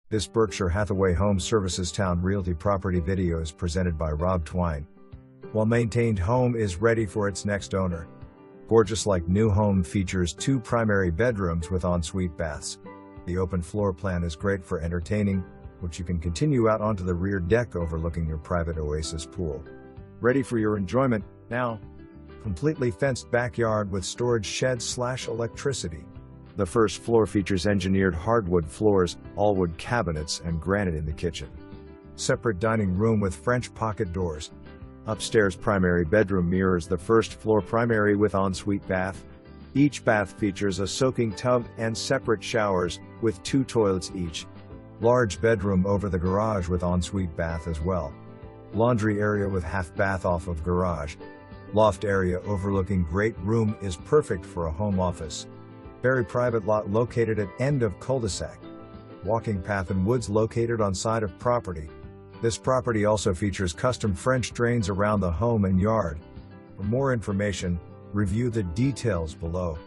This Berkshire Hathaway Home Services Towne Realty property video is presented by Towne. Well-maintained home is ready for its next owner. Gorgeous like new home features 2 primary bedrooms with ensuite baths. The open floor plan is great for entertaining, which you can continue out onto the rear deck overlooking your private oasis pool. Ready for your enjoyment now. Completely fenced backyard with storage shed/electricity. The first floor features engineered hardwood floors, all-wood cabinets, and granite in the kitchen. Separate dining room with French pocket doors. Upstairs primary bedroom mirrors the first floor primary with ensuite bath. Each bath features a soaking tub and separate showers, with 2 toilets each. Large bedroom over the garage with ensuite bath as well. Laundry area with half bath off of garage. Loft area overlooking great room is perfect for a home office. Very private lot located at end of cul-de-sac. Walking path and woods located on side of property. This property also features custom French drains around the home and yard. For more information, review the details below.